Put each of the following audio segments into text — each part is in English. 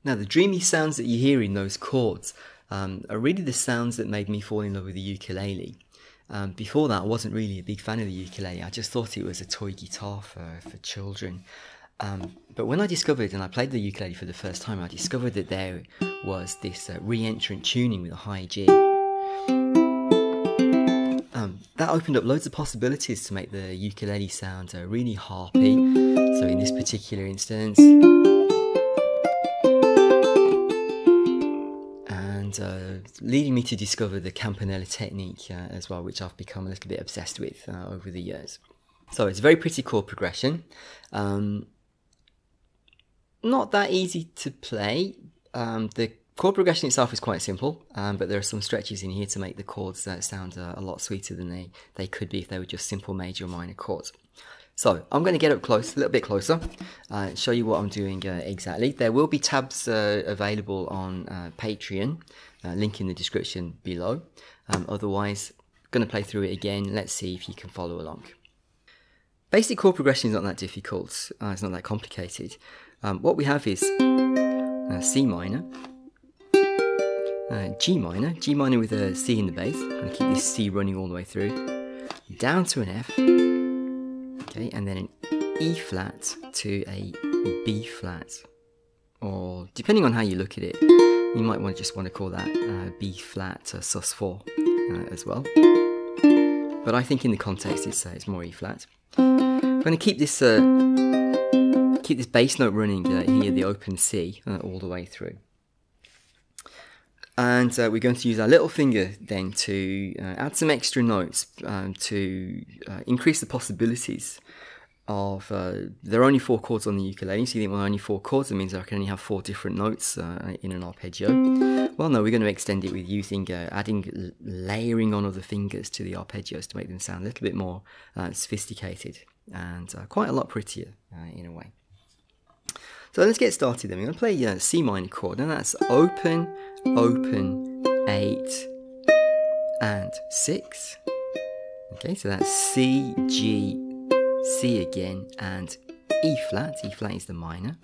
Now the dreamy sounds that you hear in those chords are really the sounds that made me fall in love with the ukulele. Before that I wasn't really a big fan of the ukulele. I just thought it was a toy guitar for children. But when I discovered, and I played the ukulele for the first time, I discovered that there was this re-entrant tuning with a high G. That opened up loads of possibilities to make the ukulele sound really harpy. So in this particular instance, and leading me to discover the campanella technique as well, which I've become a little bit obsessed with over the years. So it's a very pretty chord progression. Not that easy to play. The chord progression itself is quite simple, but there are some stretches in here to make the chords sound a lot sweeter than they could be if they were just simple major or minor chords. So I'm going to get up close, a little bit closer, show you what I'm doing exactly. There will be tabs available on Patreon, link in the description below. Otherwise, I'm going to play through it again. Let's see if you can follow along. Basic chord progression is not that difficult, it's not that complicated. What we have is C minor, G minor with a C in the bass. I'm going to keep this C running all the way through, down to an F, okay, and then an E flat to a B flat, or depending on how you look at it, you might just want to call that B flat sus4 as well. But I think in the context it's more E flat. I'm going to keep this bass note running here, the open C, all the way through. And we're going to use our little finger then to add some extra notes to increase the possibilities of, there are only 4 chords on the ukulele, so you think, well, only 4 chords, that means I can only have 4 different notes in an arpeggio. Well, no, we're going to extend it with using, layering on other fingers to the arpeggios to make them sound a little bit more sophisticated and quite a lot prettier in a way. So let's get started then. We're going to play a C minor chord, and that's open, open, 8, and 6. Okay, so that's C, G, C again, and E flat. E flat is the minor.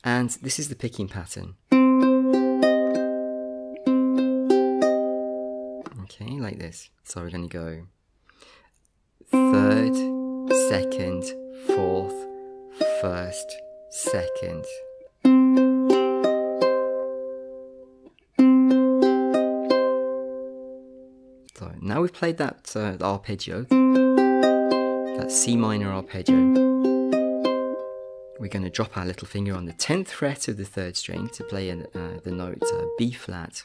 And this is the picking pattern. Okay, like this. So we're going to go 3rd, 2nd, 4th, 1st, 2nd. So now we've played that arpeggio, that C minor arpeggio. We're going to drop our little finger on the 10th fret of the 3rd string to play the note B flat.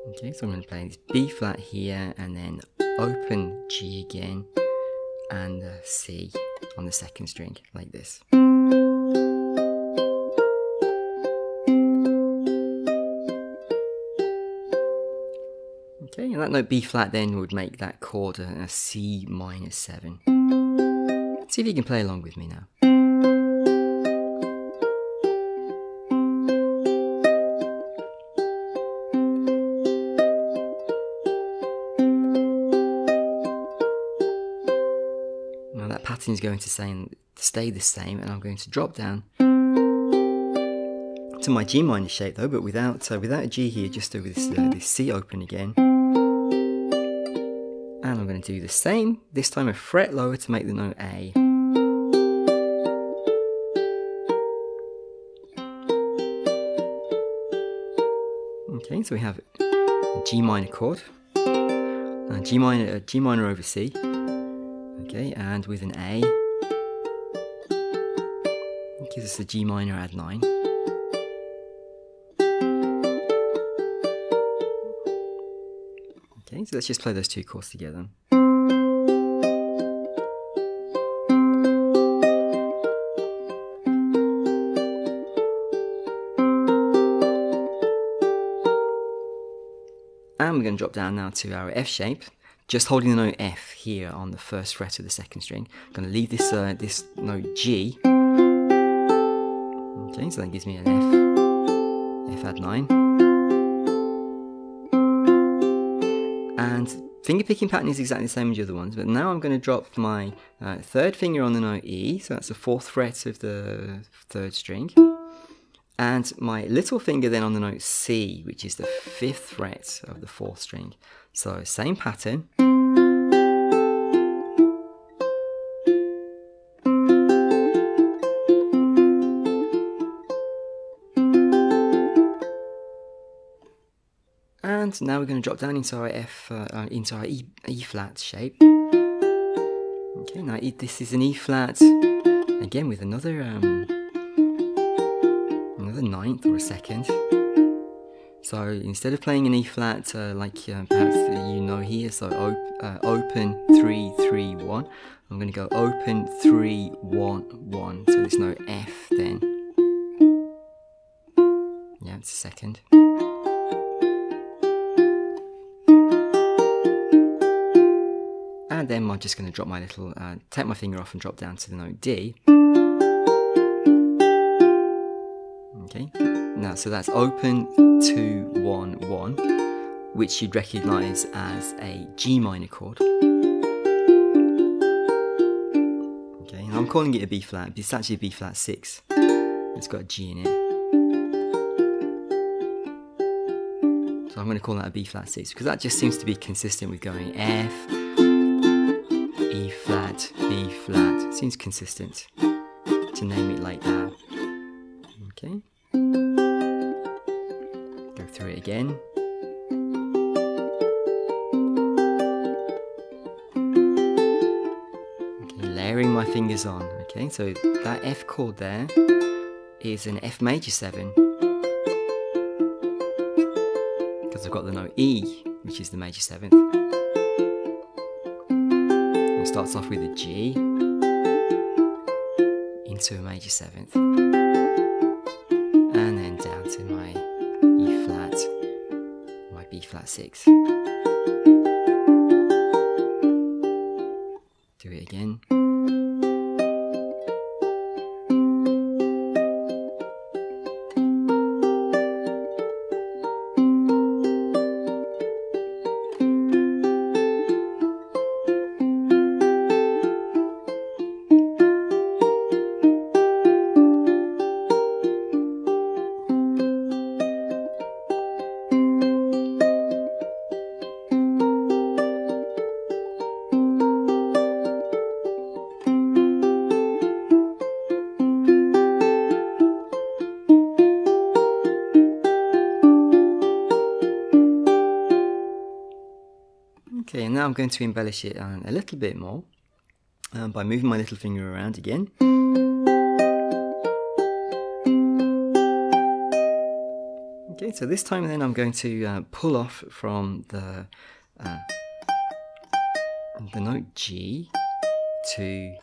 Okay, so I'm going to play this B flat here, and then open G again, and C on the 2nd string, like this. Okay, and that note B flat then would make that chord a C minor 7. See if you can play along with me now. Now that pattern is going to stay the same, and I'm going to drop down to my G minor shape though, but without a G here, just over this C open again. And I'm going to do the same, this time a fret lower to make the note A. Okay, so we have a G minor chord, G minor over C, okay, and with an A, it gives us a G minor add 9. Okay, so let's just play those 2 chords together. And we're going to drop down now to our F shape, just holding the note F here on the 1st fret of the 2nd string. I'm going to leave this this note G. Okay, so that gives me an F add 9. And finger picking pattern is exactly the same as the other ones, but now I'm going to drop my third finger on the note E, so that's the 4th fret of the 3rd string, and my little finger then on the note C, which is the 5th fret of the 4th string. So same pattern. And now we're going to drop down into our into our E flat shape. Okay, now this is an E flat again with another 9th or a 2nd. So instead of playing an E flat like perhaps you know here, so open 3 3 1, I'm going to go open 3 1 1. So there's no F then. Yeah, it's a 2nd. And then I'm just going to drop my little, take my finger off and drop down to the note D. Okay, now so that's open 2 1 1, which you'd recognise as a G minor chord. Okay, and I'm calling it a B flat, but it's actually a B flat 6. It's got a G in it. So I'm going to call that a B flat 6 because that just seems to be consistent with going F, E flat, B flat. It seems consistent to name it like that. Okay. Go through it again. Okay, layering my fingers on. Okay, so that F chord there is an F major 7 because I've got the note E, which is the major 7th. It starts off with a G into a major 7th, and then down to my E flat, my B flat 6. Do it again. Okay, and now I'm going to embellish it a little bit more by moving my little finger around again. Okay, so this time then I'm going to pull off from the note G to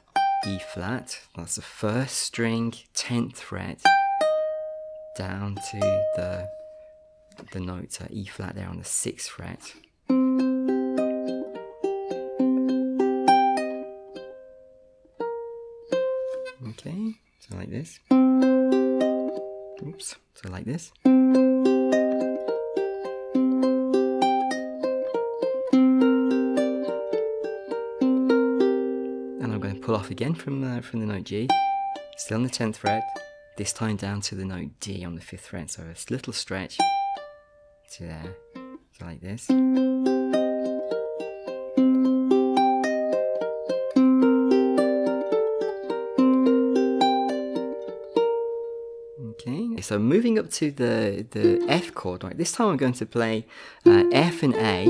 E flat. That's the 1st string, 10th fret, down to the note E flat there on the 6th fret. Okay, so like this. Oops, so like this. And I'm going to pull off again from the note G, still on the 10th fret, this time down to the note D on the 5th fret, so a little stretch to there, so like this. Okay, so moving up to the F chord, right, this time I'm going to play F and A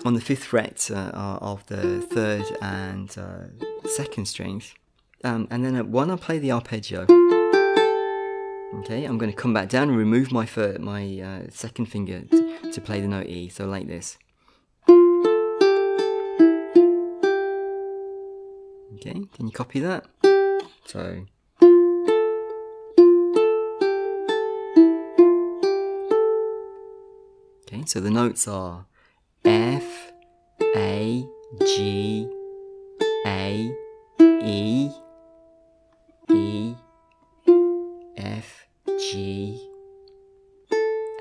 on the 5th fret of the 3rd and 2nd strings, and then at 1 I'll play the arpeggio. Okay, I'm going to come back down and remove my 2nd finger to play the note E, so like this. Okay, can you copy that? So. Okay, so the notes are F, A, G, A, E, E, F, G,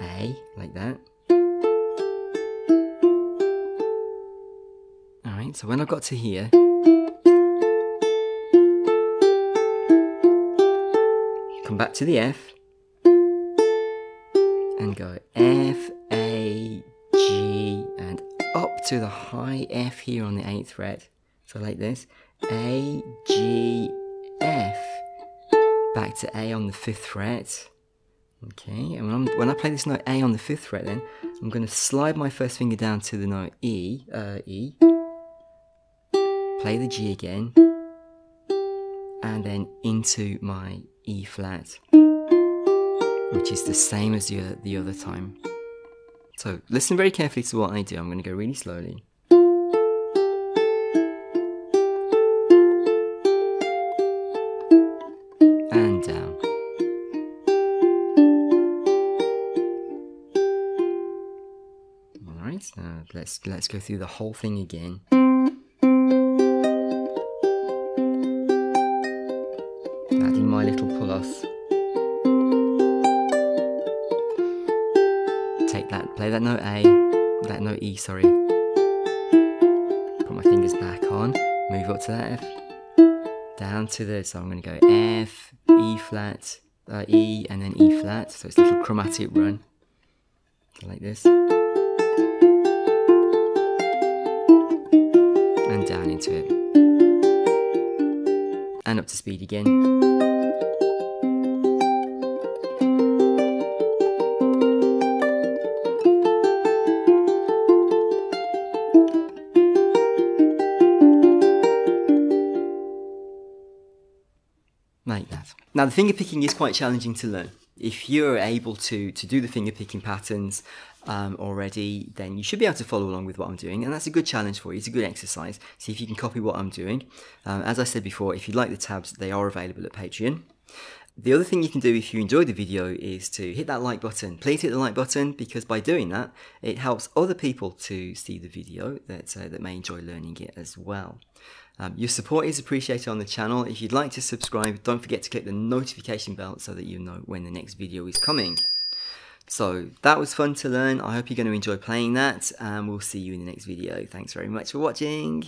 A, like that. So when I've got to here, come back to the F and go F, A, G, and up to the high F here on the 8th fret. So like this, A, G, F, back to A on the 5th fret. Okay, and when I play this note A on the 5th fret, then I'm going to slide my first finger down to the note E, play the G again, and then into my E flat, which is the same as the other time. So listen very carefully to what I do. I'm going to go really slowly. And down. Alright, now let's go through the whole thing again. Adding my little pull-offs. Take that, play that note A, that note E, sorry. Put my fingers back on, move up to that F, down to the, so I'm going to go F, E flat, E, and then E flat, so it's a little chromatic run, so like this. And down into it. And up to speed again. Like that. Now the finger picking is quite challenging to learn. If you're able to do the finger picking patterns already, then you should be able to follow along with what I'm doing, and that's a good challenge for you. It's a good exercise. See if you can copy what I'm doing. As I said before, if you'd like the tabs, they are available at Patreon. The other thing you can do if you enjoyed the video is to hit that like button. Please hit the like button, because by doing that, it helps other people to see the video that may enjoy learning it as well. Your support is appreciated on the channel. If you'd like to subscribe, don't forget to click the notification bell so that you know when the next video is coming. So that was fun to learn. I hope you're going to enjoy playing that, and we'll see you in the next video. Thanks very much for watching.